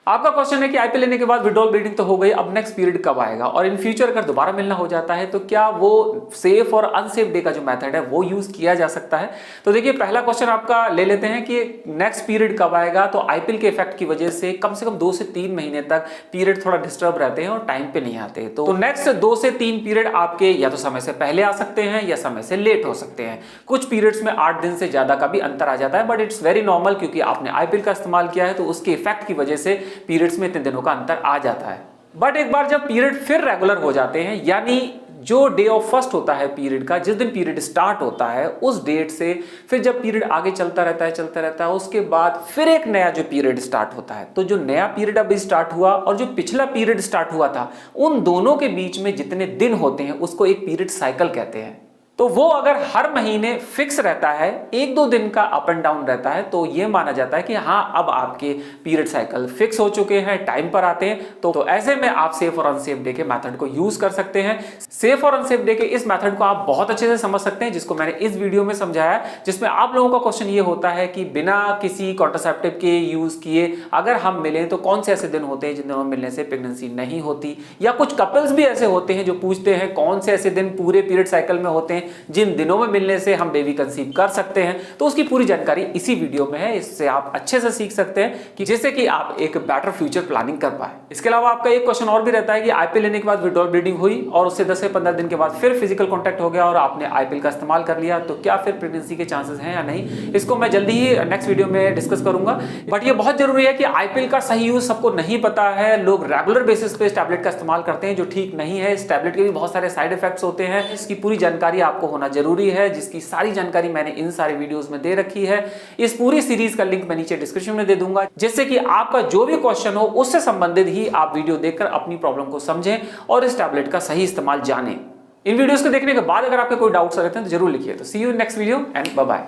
आपका क्वेश्चन है कि आईपीएल लेने के बाद विड्रॉल ब्लीडिंग तो हो गई, अब नेक्स्ट पीरियड कब आएगा और इन फ्यूचर अगर दोबारा मिलना हो जाता है तो क्या वो सेफ और अनसेफ डे का जो मेथड है वो यूज किया जा सकता है। तो देखिए पहला क्वेश्चन आपका ले लेते हैं कि नेक्स्ट पीरियड कब आएगा। तो आईपीएल के इफेक्ट की वजह से कम 2 से 3 महीने तक पीरियड थोड़ा डिस्टर्ब रहते हैं और टाइम पे नहीं आते। तो नेक्स्ट 2 से 3 पीरियड आपके या तो समय से पहले आ सकते हैं या समय से लेट हो सकते हैं। कुछ पीरियड्स में 8 दिन से ज्यादा का भी अंतर आ जाता है, बट इट्स वेरी नॉर्मल क्योंकि आपने आईपीएल का इस्तेमाल किया है तो उसके इफेक्ट की वजह से पीरियड्स में इतने दिनों का अंतर आ जाता है। बट एक बार जब पीरियड फिर रेगुलर हो जाते हैं, यानी जो डे ऑफ फर्स्ट होता है पीरियड का, जिस दिन पीरियड स्टार्ट होता है उस डेट से फिर जब पीरियड आगे चलता रहता है उसके बाद फिर एक नया जो पीरियड स्टार्ट होता है। तो जो नया पीरियड अभी स्टार्ट हुआ और जो पिछला पीरियड स्टार्ट हुआ था उन दोनों के बीच में जितने दिन होते हैं उसको एक पीरियड साइकिल कहते हैं। तो वो अगर हर महीने फिक्स रहता है, 1-2 दिन का अप एंड डाउन रहता है, तो ये माना जाता है कि हाँ अब आपके पीरियड साइकिल फिक्स हो चुके हैं, टाइम पर आते हैं। तो ऐसे में आप सेफ और अनसेफ डे के मेथड को यूज कर सकते हैं। सेफ और अनसेफ डे के इस मेथड को आप बहुत अच्छे से समझ सकते हैं, जिसको मैंने इस वीडियो में समझाया, जिसमें आप लोगों का क्वेश्चन ये होता है कि बिना किसी कॉन्ट्रासेप्टिव के यूज किए अगर हम मिलें तो कौन से ऐसे दिन होते हैं जिन दिनों मिलने से प्रेगनेंसी नहीं होती। या कुछ कपल्स भी ऐसे होते हैं जो पूछते हैं कौन से ऐसे दिन पूरे पीरियड साइकिल में होते हैं जिन दिनों में मिलने से हम बेबी कंसीव कर सकते हैं। तो उसकी पूरी जानकारी इसी वीडियो में है, इससे आप अच्छे से सीख सकते हैं कि जिससे कि आप एक बेटर फ्यूचर प्लानिंग कर पाए। इसके अलावा आपका एक क्वेश्चन और भी रहता है कि आईपीएल लेने के बाद विड्रॉल ब्लीडिंग हुई और उससे 10 से 15 दिन के बाद फिर फिजिकल कॉन्टैक्ट हो गया और आपने आईपीएल का इस्तेमाल कर लिया, तो क्या फिर प्रेगनेंसी के चांसेस हैं या नहीं। इसको मैं जल्दी ही नेक्स्ट वीडियो में डिस्कस करूंगा। बट ये बहुत जरूरी है कि आईपीएल का सही यूज सबको नहीं पता है। लोग रेगुलर बेसिस पे इस टैबलेट का इस्तेमाल करते हैं जो ठीक नहीं है। इस टैबलेट के भी बहुत सारे साइड इफेक्ट्स होते हैं, इसकी पूरी जानकारी आपको होना जरूरी है, जिसकी सारी जानकारी मैंने इन सारे वीडियोस में दे रखी है। इस पूरी सीरीज का लिंक मैं नीचे डिस्क्रिप्शन में दे दूंगा, जिससे कि आपका जो भी क्वेश्चन हो उससे संबंधित ही आप वीडियो देखकर अपनी प्रॉब्लम को समझें और इस टैबलेट का सही इस्तेमाल जानें। इन वीडियोस को देखने के बाद अगर आपके कोई डाउट्स रहते हैं तो जरूर लिखिए। तो see you in next video and bye bye.